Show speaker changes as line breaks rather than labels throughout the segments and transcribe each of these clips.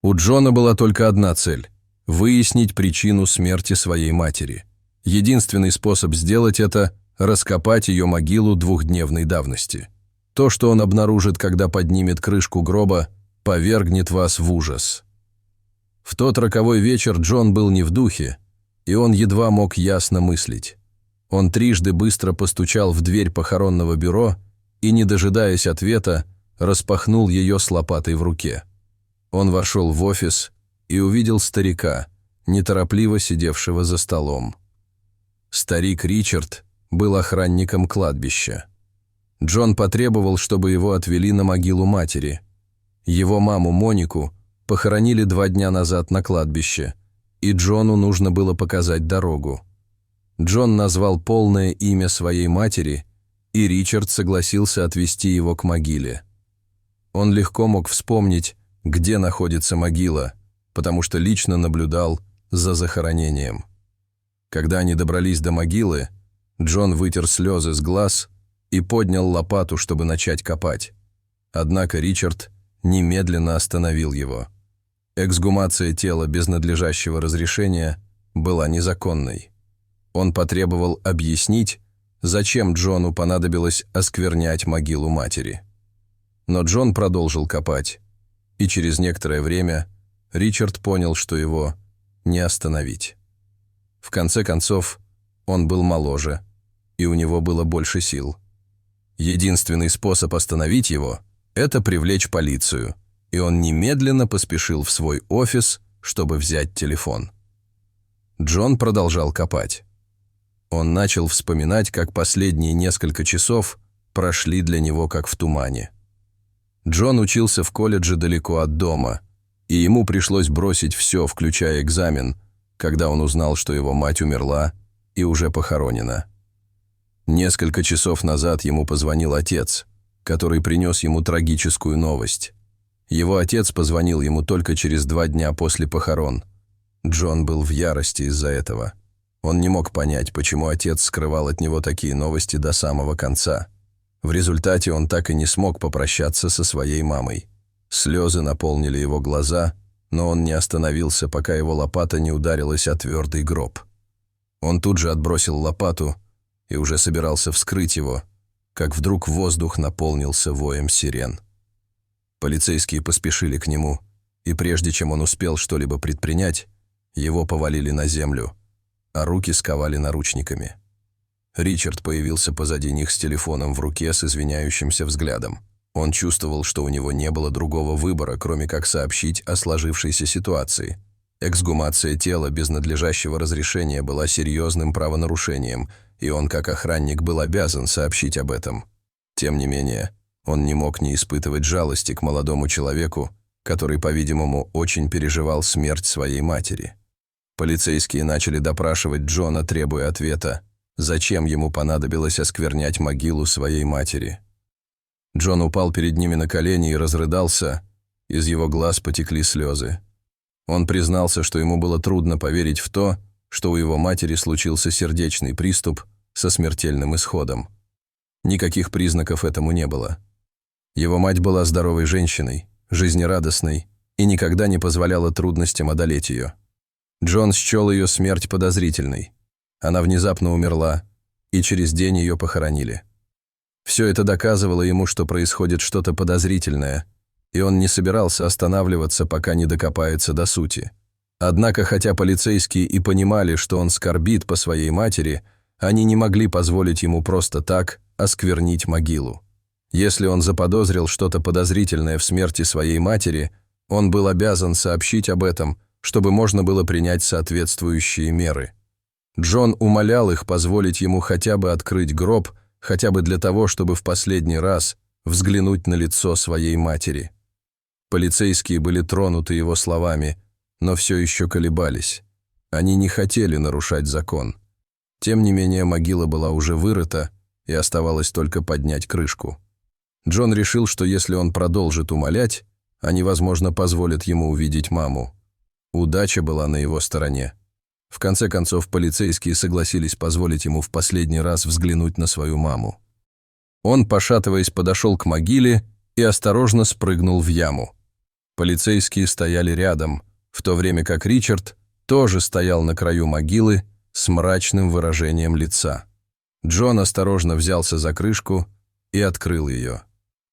У Джона была только одна цель – выяснить причину смерти своей матери. Единственный способ сделать это – раскопать ее могилу двухдневной давности. То, что он обнаружит, когда поднимет крышку гроба, повергнет вас в ужас. В тот роковой вечер Джон был не в духе, и он едва мог ясно мыслить. Он трижды быстро постучал в дверь похоронного бюро и, не дожидаясь ответа, распахнул ее с лопатой в руке. Он вошел в офис и увидел старика, неторопливо сидевшего за столом. Старик Ричард был охранником кладбища. Джон потребовал, чтобы его отвели на могилу матери. Его маму Монику похоронили 2 дня назад на кладбище, и Джону нужно было показать дорогу. Джон назвал полное имя своей матери, и Ричард согласился отвезти его к могиле. Он легко мог вспомнить, где находится могила, потому что лично наблюдал за захоронением. Когда они добрались до могилы, Джон вытер слезы с глаз и поднял лопату, чтобы начать копать. Однако Ричард немедленно остановил его. Эксгумация тела без надлежащего разрешения была незаконной. Он потребовал объяснить, зачем Джону понадобилось осквернять могилу матери. Но Джон продолжил копать, и через некоторое время Ричард понял, что его не остановить. В конце концов, он был моложе, и у него было больше сил. Единственный способ остановить его – это привлечь полицию, и он немедленно поспешил в свой офис, чтобы взять телефон. Джон продолжал копать. Он начал вспоминать, как последние несколько часов прошли для него как в тумане. Джон учился в колледже далеко от дома, и ему пришлось бросить все, включая экзамен, когда он узнал, что его мать умерла и уже похоронена. Несколько часов назад ему позвонил отец, который принес ему трагическую новость. Его отец позвонил ему только через 2 дня после похорон. Джон был в ярости из-за этого. Он не мог понять, почему отец скрывал от него такие новости до самого конца. В результате он так и не смог попрощаться со своей мамой. Слезы наполнили его глаза, но он не остановился, пока его лопата не ударилась о твердый гроб. Он тут же отбросил лопату и уже собирался вскрыть его, как вдруг воздух наполнился воем сирен. Полицейские поспешили к нему, и прежде чем он успел что-либо предпринять, его повалили на землю, а руки сковали наручниками. Ричард появился позади них с телефоном в руке с извиняющимся взглядом. Он чувствовал, что у него не было другого выбора, кроме как сообщить о сложившейся ситуации. Эксгумация тела без надлежащего разрешения была серьезным правонарушением, и он, как охранник, был обязан сообщить об этом. Тем не менее, он не мог не испытывать жалости к молодому человеку, который, по-видимому, очень переживал смерть своей матери. Полицейские начали допрашивать Джона, требуя ответа, зачем ему понадобилось осквернять могилу своей матери. Джон упал перед ними на колени и разрыдался, из его глаз потекли слезы. Он признался, что ему было трудно поверить в то, что у его матери случился сердечный приступ со смертельным исходом. Никаких признаков этому не было. Его мать была здоровой женщиной, жизнерадостной и никогда не позволяла трудностям одолеть ее. Джон счел ее смерть подозрительной. Она внезапно умерла, и через день ее похоронили. Все это доказывало ему, что происходит что-то подозрительное, и он не собирался останавливаться, пока не докопается до сути. Однако, хотя полицейские и понимали, что он скорбит по своей матери, они не могли позволить ему просто так осквернить могилу. Если он заподозрил что-то подозрительное в смерти своей матери, он был обязан сообщить об этом, чтобы можно было принять соответствующие меры. Джон умолял их позволить ему хотя бы открыть гроб, хотя бы для того, чтобы в последний раз взглянуть на лицо своей матери. Полицейские были тронуты его словами, но все еще колебались. Они не хотели нарушать закон. Тем не менее, могила была уже вырыта, и оставалось только поднять крышку. Джон решил, что если он продолжит умолять, они, возможно, позволят ему увидеть маму. Удача была на его стороне. В конце концов, полицейские согласились позволить ему в последний раз взглянуть на свою маму. Он, пошатываясь, подошел к могиле и осторожно спрыгнул в яму. Полицейские стояли рядом, в то время как Ричард тоже стоял на краю могилы с мрачным выражением лица. Джон осторожно взялся за крышку и открыл ее.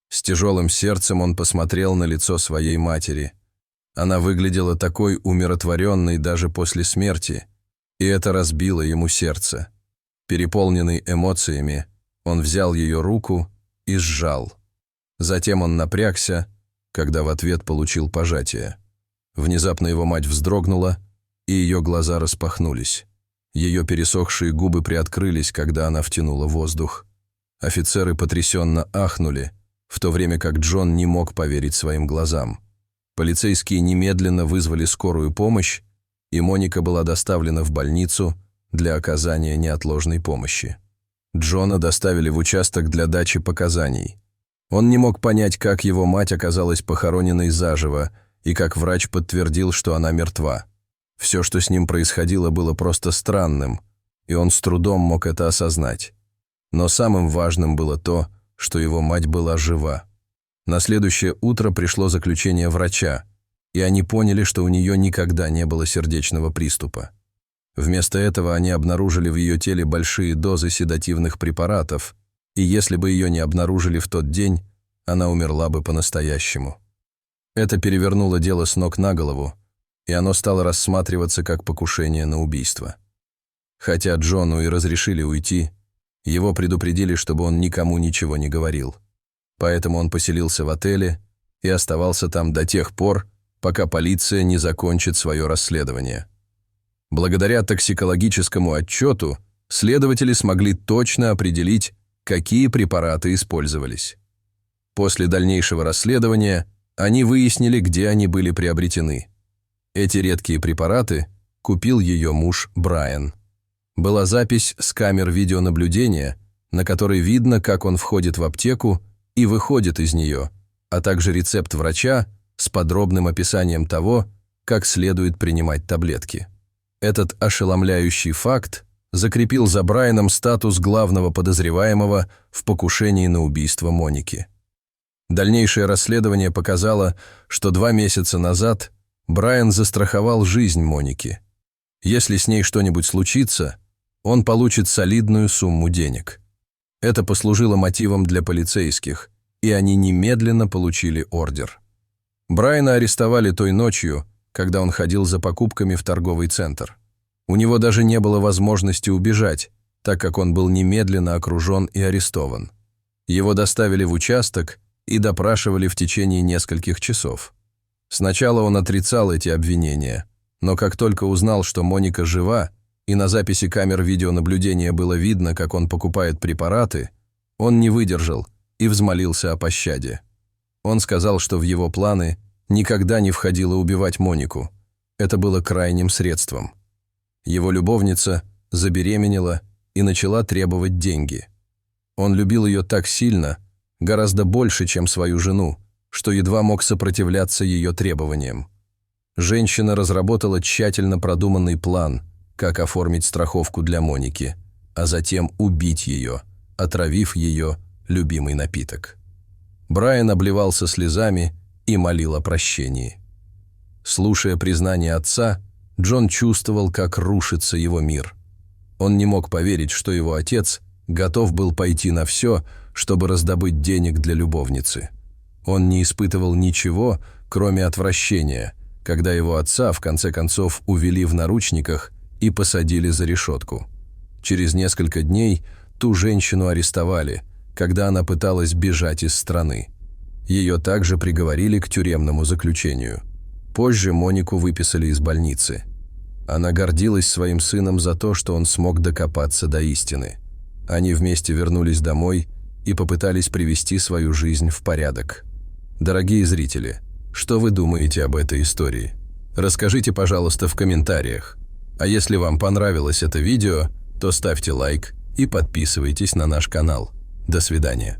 С тяжелым сердцем он посмотрел на лицо своей матери. Она выглядела такой умиротворенной даже после смерти, и это разбило ему сердце. Переполненный эмоциями, он взял ее руку и сжал. Затем он напрягся, когда в ответ получил пожатие. Внезапно его мать вздрогнула, и ее глаза распахнулись. Ее пересохшие губы приоткрылись, когда она втянула воздух. Офицеры потрясенно ахнули, в то время как Джон не мог поверить своим глазам. Полицейские немедленно вызвали скорую помощь, и Моника была доставлена в больницу для оказания неотложной помощи. Джона доставили в участок для дачи показаний. Он не мог понять, как его мать оказалась похороненной заживо, и как врач подтвердил, что она мертва. Все, что с ним происходило, было просто странным, и он с трудом мог это осознать. Но самым важным было то, что его мать была жива. На следующее утро пришло заключение врача, и они поняли, что у нее никогда не было сердечного приступа. Вместо этого они обнаружили в ее теле большие дозы седативных препаратов, и если бы ее не обнаружили в тот день, она умерла бы по-настоящему. Это перевернуло дело с ног на голову, и оно стало рассматриваться как покушение на убийство. Хотя Джону и разрешили уйти, его предупредили, чтобы он никому ничего не говорил. Поэтому он поселился в отеле и оставался там до тех пор, пока полиция не закончит свое расследование. Благодаря токсикологическому отчету следователи смогли точно определить, какие препараты использовались. После дальнейшего расследования они выяснили, где они были приобретены. Эти редкие препараты купил ее муж Брайан. Была запись с камер видеонаблюдения, на которой видно, как он входит в аптеку и выходит из нее, а также рецепт врача с подробным описанием того, как следует принимать таблетки. Этот ошеломляющий факт закрепил за Брайаном статус главного подозреваемого в покушении на убийство Моники. Дальнейшее расследование показало, что 2 месяца назад Брайан застраховал жизнь Моники. Если с ней что-нибудь случится, он получит солидную сумму денег. Это послужило мотивом для полицейских, и они немедленно получили ордер. Брайана арестовали той ночью, когда он ходил за покупками в торговый центр. У него даже не было возможности убежать, так как он был немедленно окружен и арестован. Его доставили в участок и допрашивали в течение нескольких часов. Сначала он отрицал эти обвинения, но как только узнал, что Моника жива, и на записи камер видеонаблюдения было видно, как он покупает препараты, он не выдержал и взмолился о пощаде. Он сказал, что в его планы никогда не входило убивать Монику. Это было крайним средством. Его любовница забеременела и начала требовать деньги. Он любил ее так сильно, гораздо больше, чем свою жену, что едва мог сопротивляться ее требованиям. Женщина разработала тщательно продуманный план, как оформить страховку для Моники, а затем убить ее, отравив ее любимый напиток. Брайан обливался слезами и молил о прощении. Слушая признание отца, Джон чувствовал, как рушится его мир. Он не мог поверить, что его отец готов был пойти на все, чтобы раздобыть денег для любовницы. Он не испытывал ничего, кроме отвращения, когда его отца в конце концов увели в наручниках и посадили за решетку. Через несколько дней ту женщину арестовали, когда она пыталась бежать из страны. Ее также приговорили к тюремному заключению. Позже Монику выписали из больницы. Она гордилась своим сыном за то, что он смог докопаться до истины. Они вместе вернулись домой и попытались привести свою жизнь в порядок. Дорогие зрители, что вы думаете об этой истории? Расскажите, пожалуйста, в комментариях. А если вам понравилось это видео, то ставьте лайк и подписывайтесь на наш канал. До свидания.